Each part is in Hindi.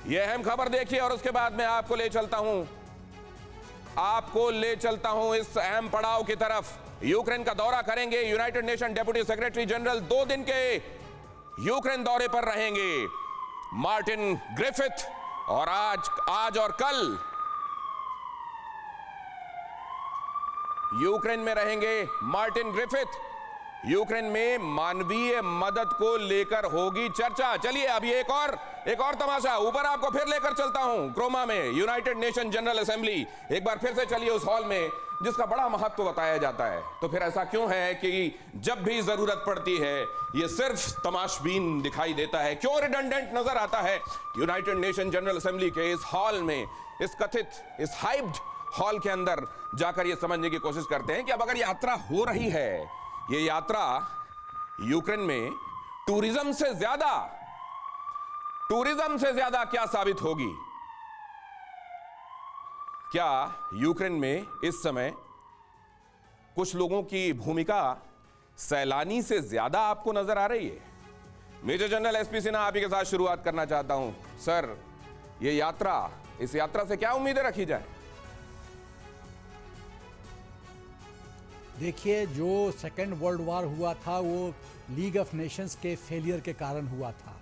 ये अहम खबर देखिए और उसके बाद मैं आपको ले चलता हूं इस अहम पड़ाव की तरफ। यूक्रेन का दौरा करेंगे United nation deputy secretary general. 2 दिन के यूक्रेन दौरे पर रहेंगे मार्टिन ग्रिफिथ और आज और कल यूक्रेन में रहेंगे मार्टिन ग्रिफिथ। यूक्रेन में मानवीय मदद को लेकर होगी चर्चा। चलिए अभी एक और तमाशा ऊपर आपको फिर लेकर चलता हूं क्रोमा में यूनाइटेड नेशन जनरल असेंबली। एक बार फिर से चलिए उस हॉल में जिसका बड़ा महत्व बताया जाता है। तो फिर ऐसा क्यों है कि जब भी जरूरत पड़ती है ये सिर्फ तमाशबीन दिखाई देता है? क्यों रिडंडेंट नजर आता है यूनाइटेड नेशन जनरल असेंबली के इस हॉल में, इस हाइप्ड हॉल के अंदर जाकर ये समझने की कोशिश करते हैं कि अब अगर यात्रा हो रही है, ये यात्रा यूक्रेन में टूरिज्म से ज्यादा क्या साबित होगी? क्या यूक्रेन में इस समय कुछ लोगों की भूमिका सैलानी से ज्यादा आपको नजर आ रही है? मेजर जनरल एसपी सिन्हा, आप ही के साथ शुरुआत करना चाहता हूं। सर, इस यात्रा से क्या उम्मीदें रखी जाए? देखिए, जो सेकेंड वर्ल्ड वार हुआ था वो लीग ऑफ नेशंस के फेलियर के कारण हुआ था।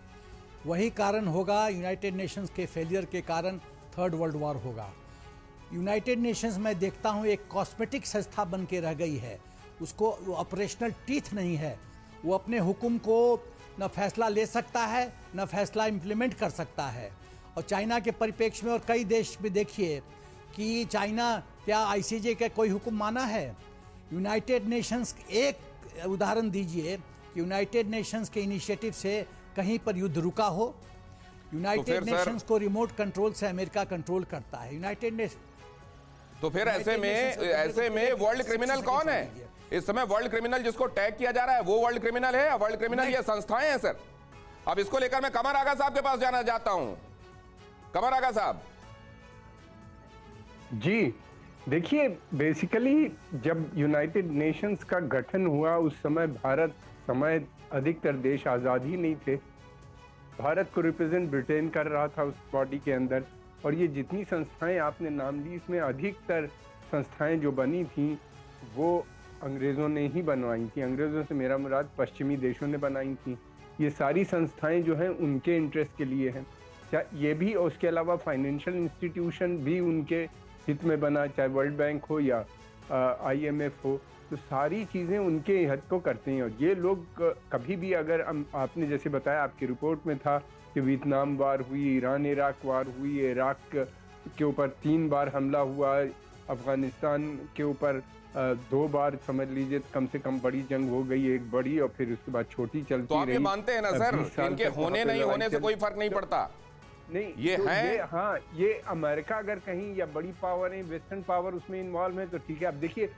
वही कारण होगा यूनाइटेड नेशंस के फेलियर के कारण थर्ड वर्ल्ड वार होगा। यूनाइटेड नेशंस में देखता हूँ एक कॉस्मेटिक संस्था बन के रह गई है। उसको ऑपरेशनल टीथ नहीं है। वो अपने हुक्म को न फैसला ले सकता है न फैसला इम्प्लीमेंट कर सकता है। और चाइना के परिप्रेक्ष्य में और कई देश में देखिए कि चाइना क्या आईसीजे का कोई हुक्म माना है? यूनाइटेड नेशंस, एक उदाहरण दीजिए कि यूनाइटेड नेशंस के इनिशिएटिव से कहीं पर युद्ध रुका हो? यूनाइटेड नेशंस को रिमोट कंट्रोल से अमेरिका कंट्रोल करता है। यूनाइटेड नेशन तो फिर ऐसे में वर्ल्ड क्रिमिनल कौन है इस समय? वर्ल्ड क्रिमिनल जिसको टैग किया जा रहा है वो वर्ल्ड क्रिमिनल है या वर्ल्ड क्रिमिनल ये संस्थाएं हैं? सर, अब इसको लेकर मैं कमर आगा साहब के पास जाना चाहता हूं। कमर आगा साहब जी, देखिए, बेसिकली जब यूनाइटेड नेशंस का गठन हुआ उस समय भारत समेत अधिकतर देश आज़ाद ही नहीं थे। भारत को रिप्रेजेंट ब्रिटेन कर रहा था उस बॉडी के अंदर। और ये जितनी संस्थाएं आपने नाम ली, इसमें अधिकतर संस्थाएं जो बनी थी वो अंग्रेज़ों ने ही बनवाई थी। अंग्रेज़ों से मेरा मुराद पश्चिमी देशों ने बनाई थी। ये सारी संस्थाएं जो हैं उनके इंटरेस्ट के लिए हैं। ये भी, और उसके अलावा फाइनेंशियल इंस्टीट्यूशन भी उनके हित में बना, चाहे वर्ल्ड बैंक हो या IMF हो, तो सारी चीज़ें उनके हित को करते हैं। और ये लोग कभी भी, अगर आपने जैसे बताया आपकी रिपोर्ट में था कि वियतनाम वार हुई, ईरान इराक वार हुई, इराक के ऊपर 3 बार हमला हुआ, अफगानिस्तान के ऊपर 2 बार समझ लीजिए कम से कम बड़ी जंग हो गई, एक बड़ी और फिर उसके बाद छोटी चलती रही। तो आप ये मानते हैं ना सर, इनके होने नहीं होने से कोई फर्क नहीं पड़ता? नहीं, ये तो है हाँ, ये अमेरिका अगर कहीं या बड़ी पावर है, वेस्टर्न पावर उसमें इन्वॉल्व है तो ठीक है। अब देखिए,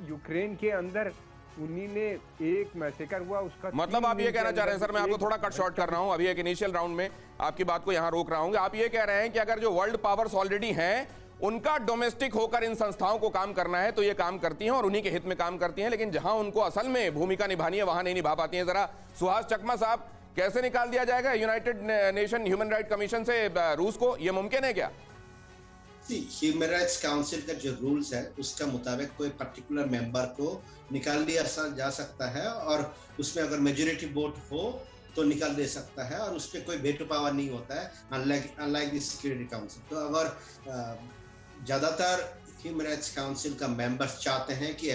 यूक्रेन के अंदर उन्हीं ने एक मैसेकर हुआ, उसका मतलब आप ये कहना चाह रहे हैं? सर, मैं आपको थोड़ा कट शॉर्ट कर रहा हूं, अभी एक इनिशियल राउंड में आपकी बात को यहां रोक रहा हूं। आप ये कह रहे हैं कि अगर जो वर्ल्ड पावर्स ऑलरेडी हैं उनका डोमेस्टिक होकर इन संस्थाओं को काम करना है तो ये काम करती हैं और उन्हीं के हित में काम करती हैं, लेकिन जहां उनको असल में भूमिका निभानी है वहां नहीं निभा पाती हैं। जरा सुहास चकमा साहब, कैसे निकाल दिया जाएगा United nation human right commission से रूस को? यह मुमकिन है क्या? ह्यूमन राइट्स काउंसिल का जो रूल्स है उसका मुताबिक कोई पर्टिकुलर मेंबर को निकाल दिया जा सकता है और उसमें अगर मेजॉरिटी वोट हो तो निकाल दे सकता है और उस पर कोई वेटो पावर नहीं होता है, अनलाइक द सिक्योरिटी काउंसिल। तो अगर ज्यादातर ह्यूमन राइट्स काउंसिल का मेंबर्स चाहते हैं कि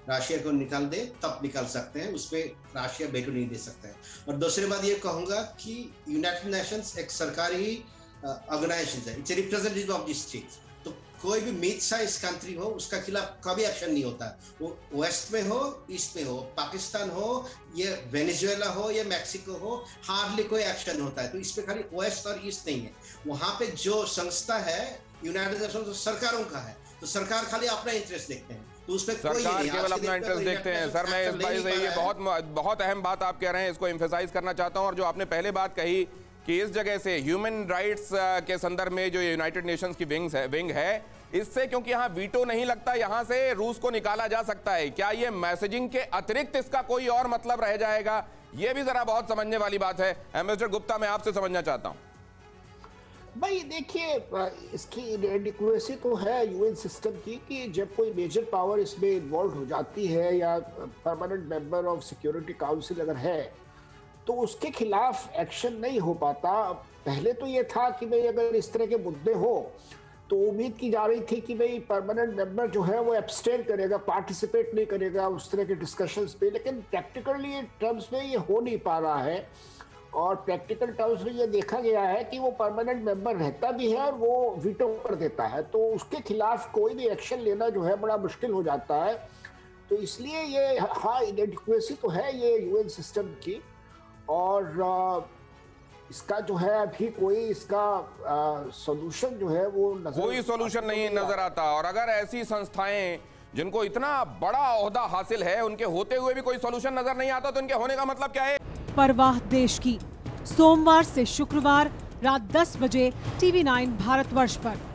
राशिया को निकाल दे, तब निकाल सकते हैं, उस पर राशिया वेटो नहीं दे सकता है। और दूसरी बात ये कहूंगा कि यूनाइटेड नेशंस एक सरकारी ऑर्गेनाइजेशन है, it's representative of the states. तो कोई भी मिड साइज कंट्री हो उसका खिलाफ कभी एक्शन नहीं होता, वो वेस्ट में हो, ईस्ट में हो, पाकिस्तान हो, ये वेनेजुएला हो या मैक्सिको हो, हार्डली कोई एक्शन होता है। तो इस पे खाली वेस्ट और ईस्ट नहीं है, वहां पे जो संस्था है यूनाइटेड नेशंस सरकारों का है, तो सरकार खाली अपना इंटरेस्ट देखते हैं, तो उसमें सरकार केवल अपना इंटरेस्ट देखते हैं। सर, मैं इस बात से ये बहुत अहम बात आप कह रहे हैं, इसको एम्फेसाइज करना चाहता हूं। और जो आपने पहले बात कही कि इस जगह से ह्यूमन राइट्स के संदर्भ में जो यूनाइटेड नेशंस की विंग है, इससे क्योंकि यहाँ वीटो नहीं लगता, यहाँ से रूस को निकाला जा सकता है। क्या ये मैसेजिंग के अतिरिक्त इसका कोई और मतलब रह जाएगा? ये भी जरा बहुत समझने वाली बात है। एम्बेसडर गुप्ता, मैं आपसे समझना चाहता हूँ। भाई देखिए, इसकी इनएडिक्वेसी तो है यूएन सिस्टम की कि जब कोई मेजर पावर इसमें इन्वॉल्व हो जाती है या permanent member of security council अगर है तो उसके खिलाफ एक्शन नहीं हो पाता। पहले तो ये था कि भाई अगर इस तरह के मुद्दे हो तो उम्मीद की जा रही थी कि भाई परमानेंट मेंबर जो है वो एब्सटेन करेगा, पार्टिसिपेट नहीं करेगा उस तरह के डिस्कशंस पे, लेकिन प्रैक्टिकली टर्म्स में ये हो नहीं पा रहा है। और प्रैक्टिकल टर्म्स में ये देखा गया है कि वो परमानेंट मेंबर रहता भी है और वो वीटो कर देता है, तो उसके खिलाफ कोई भी एक्शन लेना जो है बड़ा मुश्किल हो जाता है। तो इसलिए ये हाँ इनएडिक्वेसी तो है ये यूएन सिस्टम की, और इसका जो है अभी कोई इसका सॉल्यूशन जो है वो कोई सॉल्यूशन नहीं नजर आता। और अगर ऐसी संस्थाएं जिनको इतना बड़ा ओहदा हासिल है उनके होते हुए भी कोई सॉल्यूशन नजर नहीं आता तो इनके होने का मतलब क्या है? परवाह देश की, सोमवार से शुक्रवार रात 10 बजे TV9 भारतवर्ष पर।